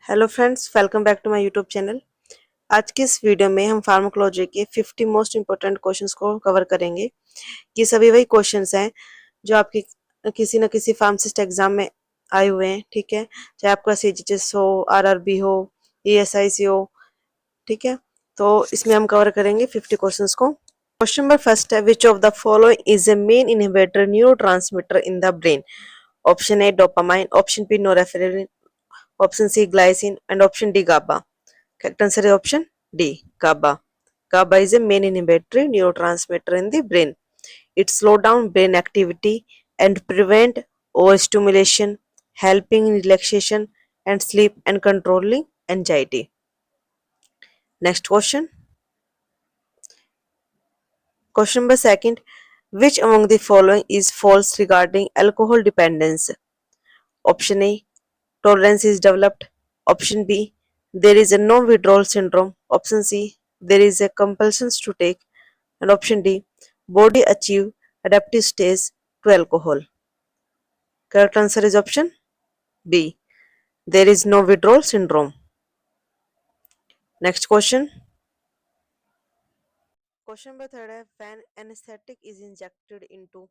Hello friends, welcome back to my YouTube channel. आज की इस वीडियो में हम फार्माकोलॉजी के 50 मोस्ट इंपॉर्टेंट क्वेश्चंस को कवर करेंगे। ये सभी वही क्वेश्चंस हैं जो आपकी किसी न किसी फार्मासिस्ट एग्जाम में आए हुए हैं। ठीक है, चाहे आपका सीजीएचएस हो, आरआरबी हो, ईएसआईसी हो। ठीक है, तो इसमें हम कवर करेंगे 50 क्वेश्चंस को। क्वेश्चन नंबर फर्स्ट है, which of the following is a main inhibitor neurotransmitter in the brain? Option A dopamine, option B norephedrine, option C glycine, and option D GABA. Correct answer is option D GABA. GABA is a main inhibitory neurotransmitter in the brain. It slows down brain activity and prevent overstimulation, helping in relaxation and sleep and controlling anxiety. Next question. Question number second. Which among the following is false regarding alcohol dependence? Option A, tolerance is developed. Option B, there is a no withdrawal syndrome. Option C, there is a compulsion to take. And option D, body achieve adaptive stage to alcohol. Correct answer is option B, there is no withdrawal syndrome. Next question. Question number third है, when anesthetic is injected into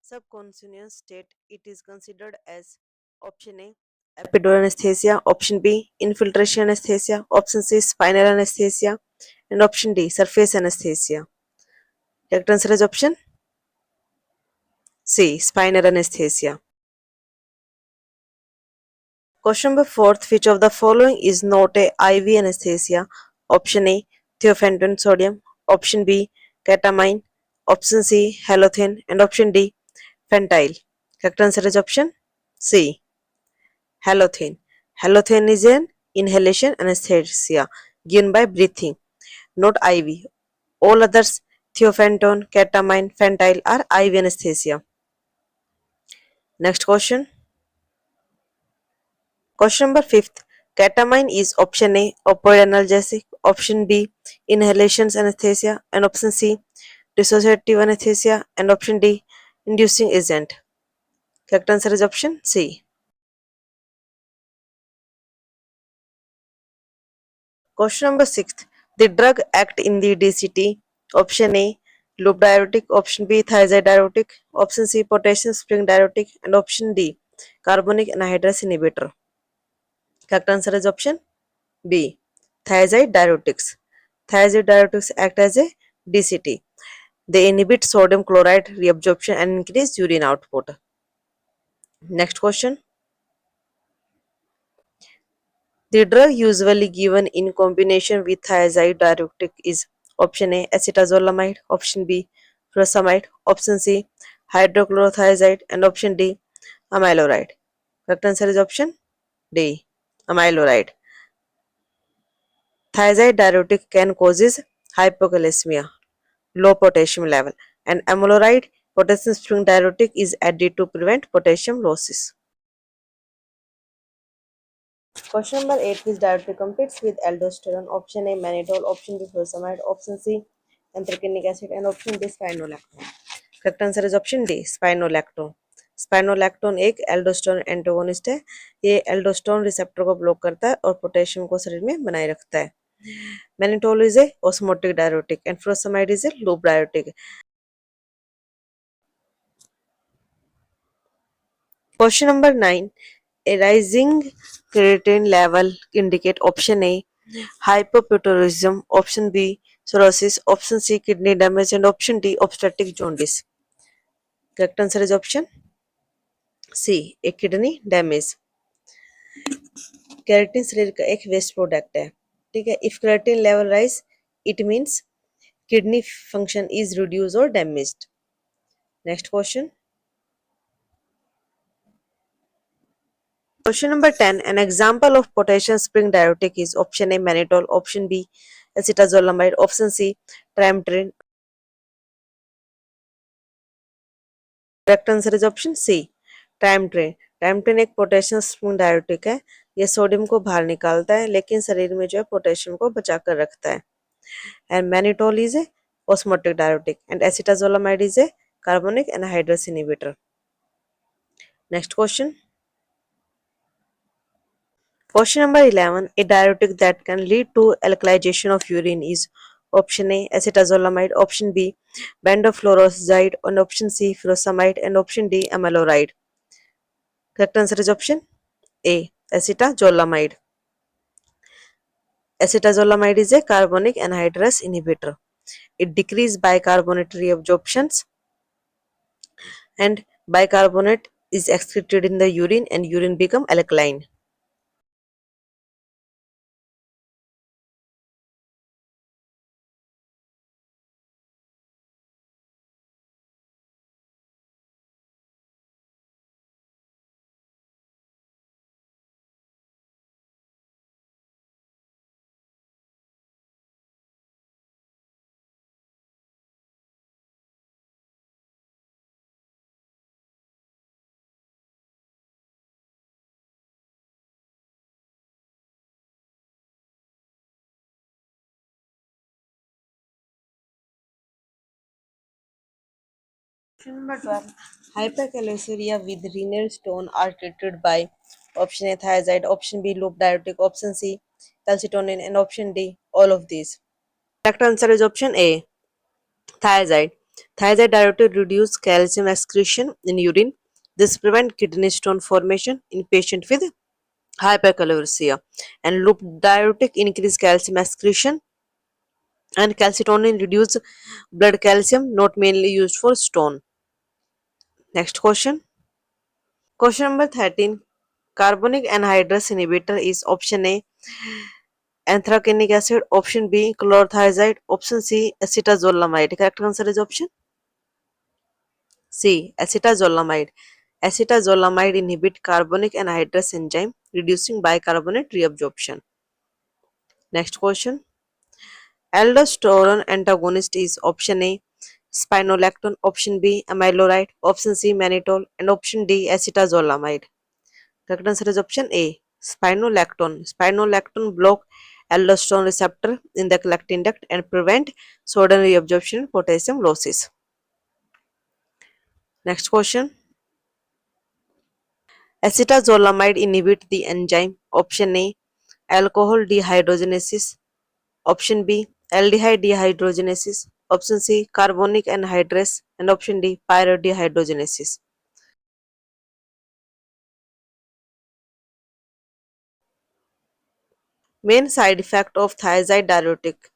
subconscious state, it is considered as option A, epidural anesthesia, option B, infiltration anesthesia, option C, spinal anesthesia, and option D, surface anesthesia. Correct answer is option C, spinal anesthesia. Question number fourth, which of the following is not a IV anesthesia? Option A, thiophantom sodium, option B, ketamine, option C, halothane, and option D, fentanyl. Correct answer is option C, halothane. Halothane is an inhalation anesthesia given by breathing, not IV. All others, thiophantom, ketamine, fentanyl are IV anesthesia. Next question. Question number fifth. Ketamine is option A, opioid analgesic, option B, inhalation anesthesia, and option C, dissociative anesthesia, and option D, inducing agent. Correct answer is option C. Question number sixth. The drug act in the DCT. Option A, loop diuretic, option B, thiazide diuretic, option C, potassium spring diuretic, and option D, carbonic anhydrase inhibitor. Correct answer is option B, thiazide diuretics. Thiazide diuretics act as a DCT. They inhibit sodium chloride reabsorption and increase urine output. Next question. The drug usually given in combination with thiazide diuretic is option A, acetazolamide, option B, furosemide, option C, hydrochlorothiazide, and option D, amiloride. Correct answer is option D, amiloride. Thiazide diuretic can causes hypocalcemia, low potassium level, and amiloride, potassium spring diuretic, is added to prevent potassium losses. Question number 8, which diuretic competes with aldosterone? Option A, mannitol, option B, furosemide, option C, anthraquinic acid, and option D, spironolactone. Correct answer is option D, spironolactone. Spironolactone एक aldosterone antagonist है। ये aldosterone receptor को block करता है और potassium को शरीर में बनाए रखता है। Mannitol is a osmotic diuretic and furosemide is a loop diuretic. Question number 9. A rising creatine level indicate option A, hypopituitarism, option B, cirrhosis, option C, kidney damage, and option D, obstetric jaundice. Correct answer is option C, a kidney damage. Keratin शरीर का एक waste product है। ठीक है, if creatine level rise, it means kidney function is reduced or damaged. Next question. Question number 10. An example of potassium spring diuretic is option A, mannitol, option B, acetazolamide, option C, trimethoprim. Correct answer is option C, trimethoprim. trimethoprim एक potassium spring diuretic है। ये sodium को बाहर निकालता है लेकिन शरीर में जो है पोटेशियम को बचा कर रखता है। And mannitol is a osmotic diuretic and acetazolamide is a carbonic anhydrase inhibitor. Next question. Question number 11. A diuretic that can lead to alkalization of urine is option A acetazolamide, option B bendofluoroside, and option C furosemide, and option D amiloride. Correct answer is option A acetazolamide. Acetazolamide is a carbonic anhydrase inhibitor. It decreases bicarbonate reabsorptions, and bicarbonate is excreted in the urine and urine become alkaline. Question number 12. Hypercalciuria with renal stone are treated by option A thiazide, option B loop diuretic, option C calcitonin, and option D all of these. Correct answer is option A thiazide. Thiazide diuretic reduce calcium excretion in urine. This prevent kidney stone formation in patient with hypercalciuria, and loop diuretic increase calcium excretion, and calcitonin reduce blood calcium, not mainly used for stone. Next question. Question number 13. Carbonic anhydrase inhibitor is option A anthracinic acid, option B chlorothiazide, option C acetazolamide. Correct answer is option C acetazolamide. Acetazolamide inhibit carbonic anhydrase enzyme, reducing bicarbonate reabsorption. Next question. Aldosterone antagonist is option A spironolactone, option B amiloride, option C mannitol, and option D acetazolamide. Correct answer is option A spironolactone. Spironolactone block aldosterone receptor in the lectin duct and prevent sodium reabsorption and potassium losses. Next question. Acetazolamide inhibit the enzyme option A alcohol dehydrogenases, option B aldehyde dehydrogenases, option C carbonic anhydrase, and option D pyridehydrogenases. Main side effect of thiazide diuretic.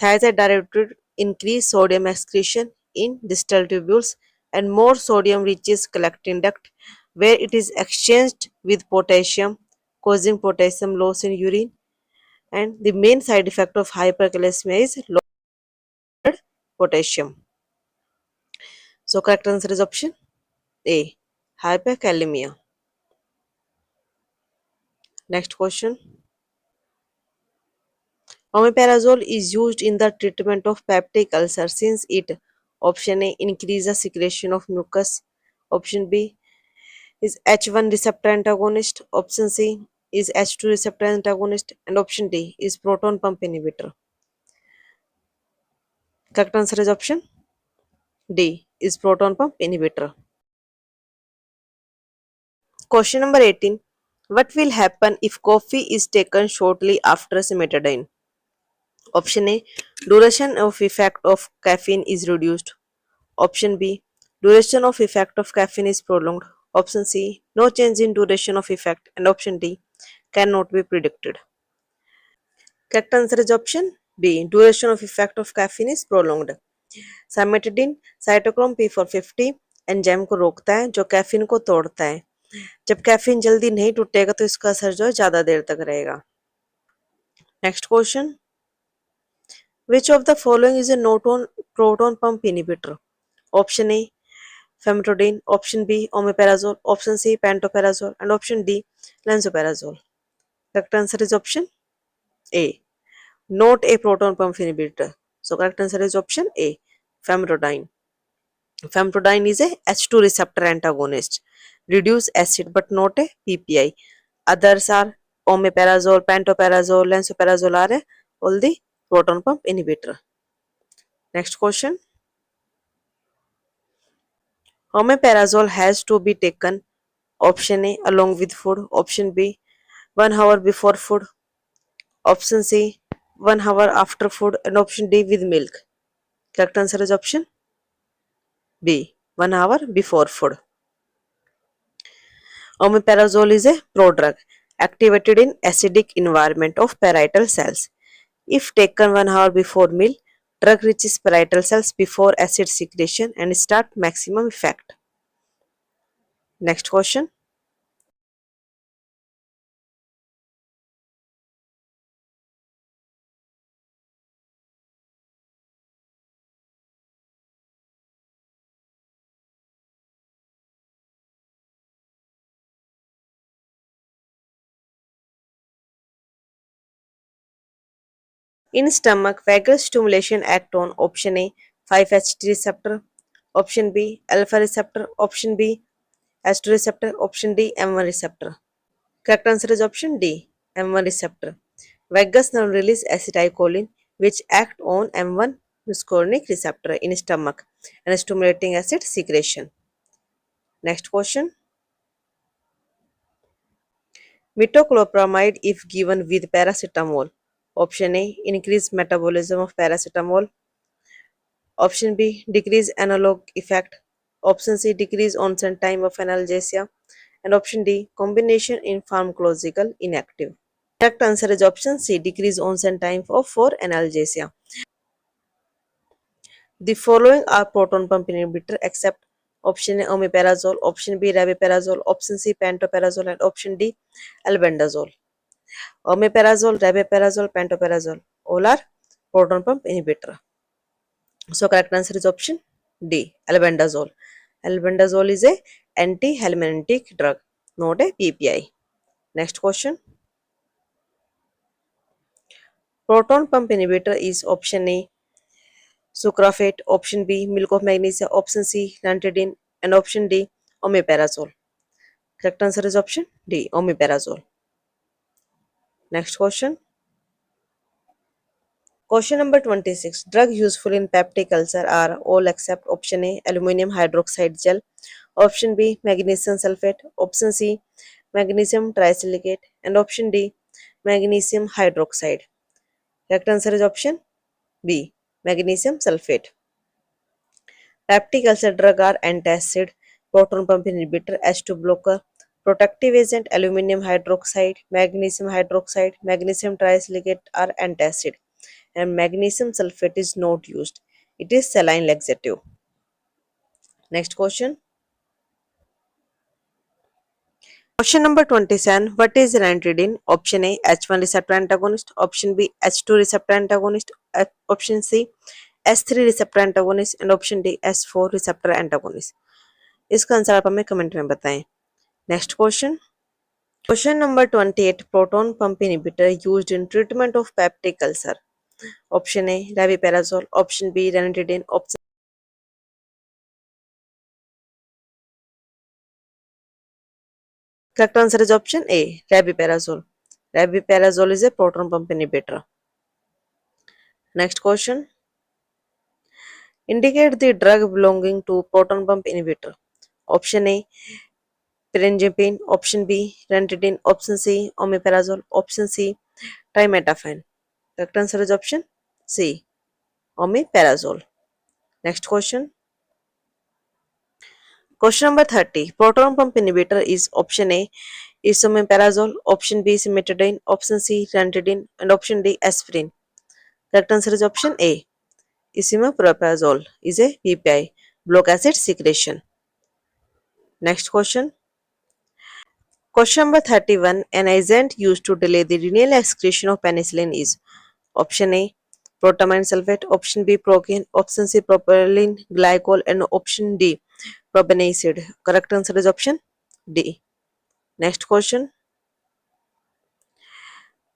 Thiazide diuretic increase sodium excretion in distal tubules, and more sodium reaches collecting duct where it is exchanged with potassium, causing potassium loss in urine. And the main side effect of hypercalcemia is low potassium. So correct answer is option A hyperkalemia. Next question. Omeprazole is used in the treatment of peptic ulcer since it option A increases secretion of mucus, option B is H1 receptor antagonist, option C is H2 receptor antagonist, and option D is proton pump inhibitor. Correct answer is option D is proton pump inhibitor. Question number 18. What will happen if coffee is taken shortly after cimetidine? Option A. Duration of effect of caffeine is reduced. Option B. Duration of effect of caffeine is prolonged. Option C. No change in duration of effect. And option D. Cannot be predicted. Correct answer is option B. Duration of effect of caffeine is prolonged. Cimetidine cytochrome P450 enzyme को रोकता है जो caffeine को तोड़ता है. जब caffeine जल्दी नहीं टूटेगा तो इसका असर जो है ज्यादा देर तक रहेगा. Next question. Which of the following is a noton proton pump inhibitor? Option A famotidine, option B omeprazole, option C pantoprazole, and option D lansoprazole. Correct answer is option A. Not a proton pump inhibitor. So correct answer is option A famotidine. Famotidine is a H2 receptor antagonist. Reduce acid but not a PPI. Others are omeprazole, pantoprazole, lansoprazole are all the proton pump inhibitor. Next question. Omeprazole has to be taken option A along with food, option B 1 hour before food. Option C, 1 hour after food. And option D, with milk. Correct answer is option B, 1 hour before food. Omeprazole is a prodrug activated in acidic environment of parietal cells. If taken 1 hour before meal, drug reaches parietal cells before acid secretion and start maximum effect. Next question. In stomach, vagal stimulation act on option A, 5-HT receptor, option B, alpha receptor, option B, H2 receptor, option D, M1 receptor. Correct answer is option D, M1 receptor. Vagus nerve release acetylcholine, which act on M1 muscarinic receptor in stomach and stimulating acid secretion. Next question. Metoclopramide if given with paracetamol. Option A, increase metabolism of paracetamol. Option B, decrease analog effect. Option C, decrease onset time of analgesia. And option D, combination in pharmacological inactive. Correct answer is option C, decrease onset time for analgesia. The following are proton pump inhibitor except option A, omeprazole, option B, rabeprazole, option C, pantoprazole, and option D, albendazole. Omeprazole, rabeprazole, pantoprazole, all are proton pump inhibitor. So correct answer is option D, albendazole. Albendazole is a antihelmintic drug, not a PPI. Next question. Proton pump inhibitor is option A, sucralfate, option B, milk of magnesia, option C, ranitidine, and option D, omeprazole. Correct answer is option D, omeprazole. Next question. Question number 26. Drug useful in peptic ulcer are all except option A, aluminum hydroxide gel, option B, magnesium sulfate, option C, magnesium trisilicate, and option D, magnesium hydroxide. Correct answer is option B, magnesium sulfate. Peptic ulcer drug are antacid, proton pump inhibitor, H2 blocker, protective agent, aluminum hydroxide, magnesium trisilicate are antacid, and magnesium sulfate is not used. It is saline laxative. Next question. Question number 27. What is ranitidine? Option A, H1 receptor antagonist. Option B, H2 receptor antagonist. Option C, S3 receptor antagonist. And option D, S4 receptor antagonist. इसका answer आप हमें comment में बताएं. Next question. Question number 28. Proton pump inhibitor used in treatment of peptic ulcer. Option A, rabeprazole. Option B, ranitidine. Option correct answer is option A, rabeprazole. Rabeprazole is a proton pump inhibitor. Next question. Indicate the drug belonging to proton pump inhibitor. Option A, pyrenzapine. Option B, ranitidine. Option C, omeprazole. Option C, trimethophan. Correct answer is option C, omeprazole. Next question. Question number 30. Proton pump inhibitor is option A, esomeprazole. Option B, cimetidine. Option C, ranitidine. And option D, aspirin. Correct answer is option A, esomeprazole is a PPI, block acid secretion. Next question. Question number 31. An agent used to delay the renal excretion of penicillin is option A, protamine sulfate, option B, procaine, option C, propylene glycol, and option D, propanacid. Correct answer is option D. Next question.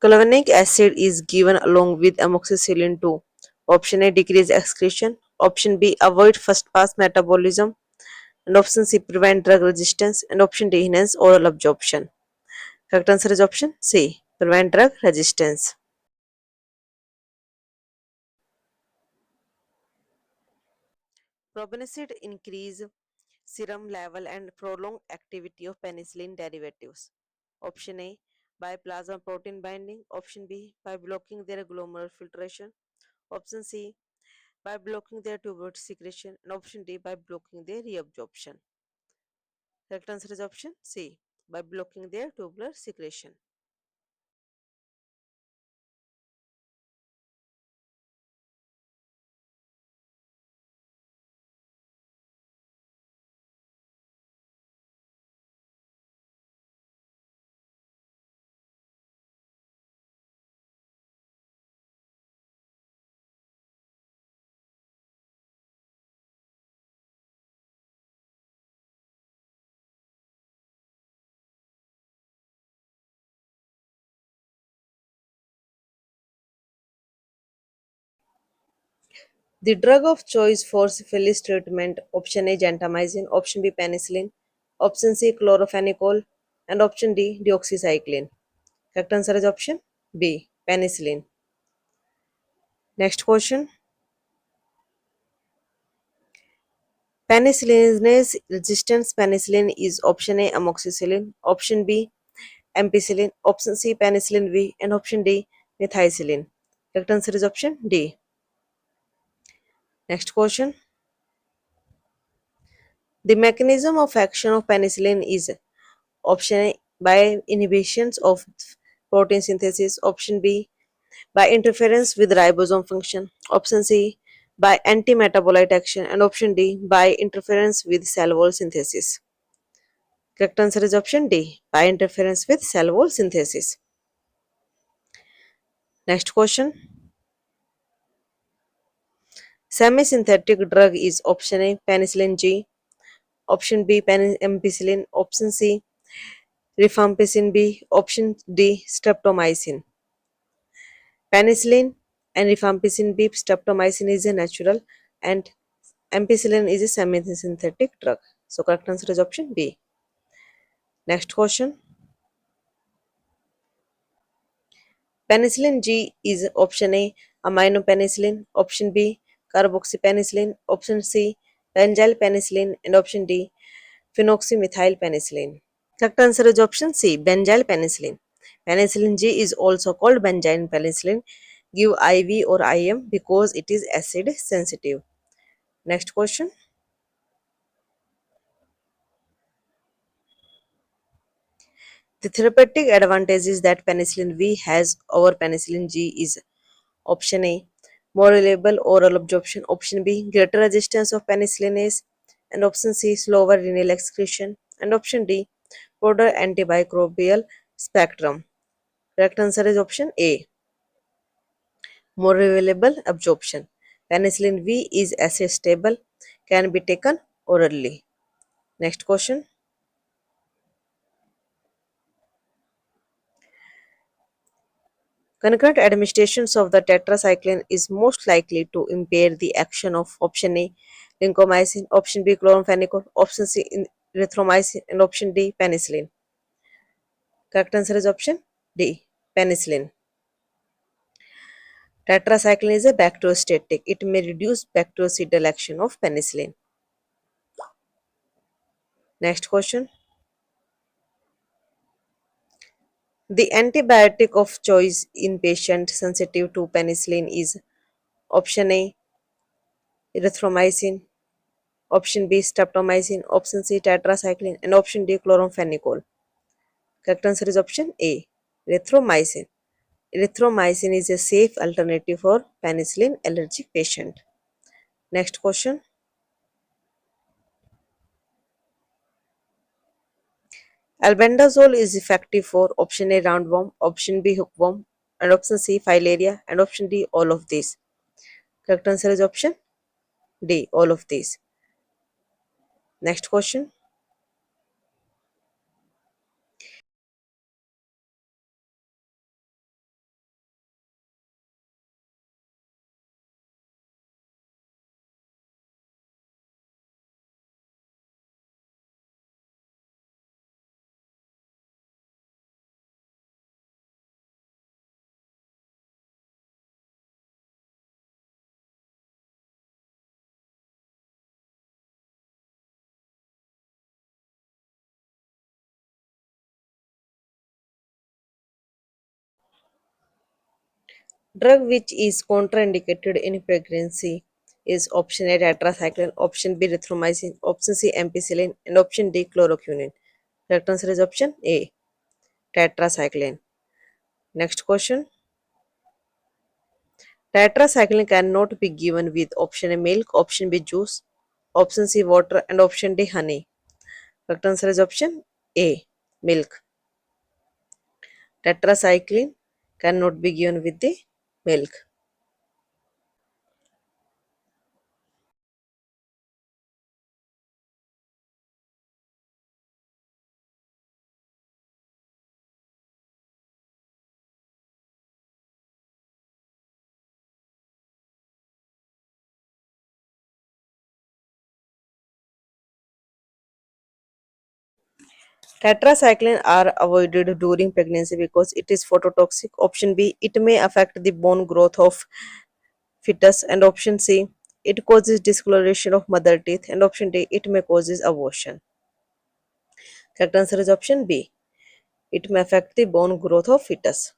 Clavulanic acid is given along with amoxicillin to option A, decrease excretion, option B, avoid first pass metabolism, and option C, prevent drug resistance, and option D, enhance oral absorption. Correct answer is option C, prevent drug resistance. Probenecid increase serum level and prolong activity of penicillin derivatives. Option A, by plasma protein binding. Option B, by blocking their glomerular filtration. Option C, by blocking their tubular secretion. And option D, by blocking their reabsorption. Correct answer is option C, by blocking their tubular secretion. The drug of choice for syphilis treatment, option A gentamicin, option B penicillin, option C chlorophenicol, and option D deoxycycline. Correct answer is option B penicillin. Next question. Penicillinase resistance penicillin is option A amoxicillin, option B ampicillin, option C penicillin V, and option D methicillin. Correct answer is option D. Next question. The mechanism of action of penicillin is option A by inhibitions of protein synthesis, option B by interference with ribosome function, option C by anti-metabolite action, and option D by interference with cell wall synthesis. Correct answer is option D by interference with cell wall synthesis. Next question. Semi-synthetic drug is option A penicillin G, option B ampicillin, option C rifampicin B, option D streptomycin. Penicillin and rifampicin B streptomycin is a natural and ampicillin is a semi-synthetic drug. So correct answer is option B. Next question. Penicillin G is option A aminopenicillin, option B carboxypenicillin, option C benzyl penicillin, and option D phenoxymethylpenicillin. Correct answer is option C benzyl penicillin. Penicillin G is also called benzyl penicillin. Give IV or IM because it is acid sensitive. Next question. The therapeutic advantages that penicillin V has over penicillin G is option A more reliable oral absorption, option B greater resistance of penicillinase, and option C slower renal excretion, and option D broader antimicrobial spectrum. Correct answer is option A more reliable absorption. Penicillin V is acid stable, can be taken orally. Next question. Concurrent administrations of the tetracycline is most likely to impair the action of option A lincomycin, option B chloramphenicol, option C erythromycin, and option D penicillin. Correct answer is option D penicillin. Tetracycline is a bacteriostatic. It may reduce bactericidal action of penicillin. Next question. The antibiotic of choice in patient sensitive to penicillin is option A erythromycin, option B streptomycin, option C tetracycline, and option D chloramphenicol. Correct answer is option A erythromycin. Erythromycin is a safe alternative for penicillin allergic patient. Next question. Albendazole is effective for option A roundworm, option B hookworm, and option C filaria, and option D all of these. Correct answer is option D all of these. Next question. Drug which is contraindicated in pregnancy is option A tetracycline, option B erythromycin, option C ampicillin, and option D chloroquine. Correct answer is option A tetracycline. Next question. Tetracycline cannot be given with option A milk, option B juice, option C water, and option D honey. Correct answer is option A milk. Tetracycline cannot be given with the milk. Tetracycline are avoided during pregnancy because it is phototoxic. Option B, it may affect the bone growth of fetus. And option C, it causes discoloration of mother teeth. And option D, it may causes abortion. Correct answer is option B. It may affect the bone growth of fetus.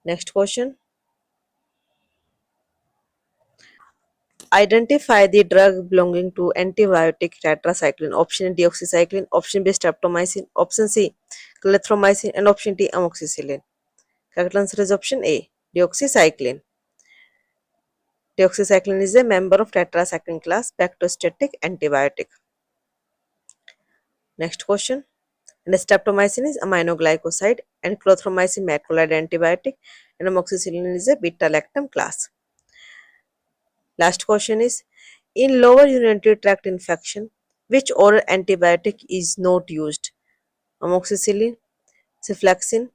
Next question. Identify the drug belonging to antibiotic tetracycline. Option A deoxycycline, option B streptomycin, option C clarithromycin, and option D amoxicillin. Correct answer is option A deoxycycline. Deoxycycline is a member of tetracycline class bacteriostatic antibiotic. Next question. And streptomycin is aminoglycoside and chlorothromycin macrolide antibiotic and amoxicillin is a beta-lactam class. Last question is, in lower urinary tract infection, which oral antibiotic is not used? Amoxicillin, cenfalexin,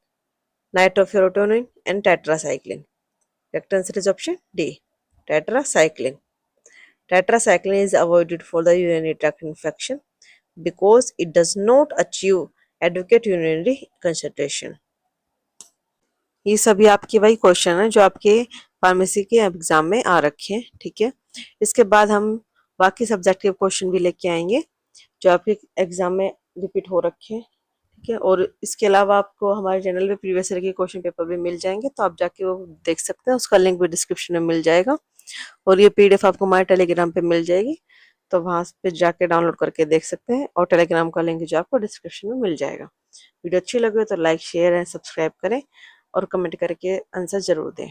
nitrofurantoin, and tetracycline. Correct answer is option D. Tetracycline. Tetracycline is avoided for the urinary tract infection because it does not achieve adequate urinary concentration. ये सभी आपके वही question है जो आपके pharmacy के exam में आ रखे हैं, ठीक है। इसके बाद हम बाकी सब्जेक्ट के क्वेश्चन भी लेके आएंगे जो आपके एग्जाम में रिपीट हो रखे हैं, ठीक है। और इसके अलावा आपको हमारे चैनल पे प्रीवियस ईयर के क्वेश्चन पेपर भी मिल जाएंगे, तो आप जाके वो देख सकते हैं, उसका लिंक भी डिस्क्रिप्शन में मिल जाएगा। और ये पीडीएफ आपको हमारे टेलीग्राम पे मिल जाएगी, तो वहां पे जाके डाउनलोड करके देख सकते हैं। और टेलीग्राम का लिंक जो आपको डिस्क्रिप्शन में मिल जाएगा। वीडियो अच्छी लगे तो लाइक शेयर एंड सब्सक्राइब करें और कमेंट करके आंसर जरूर दें।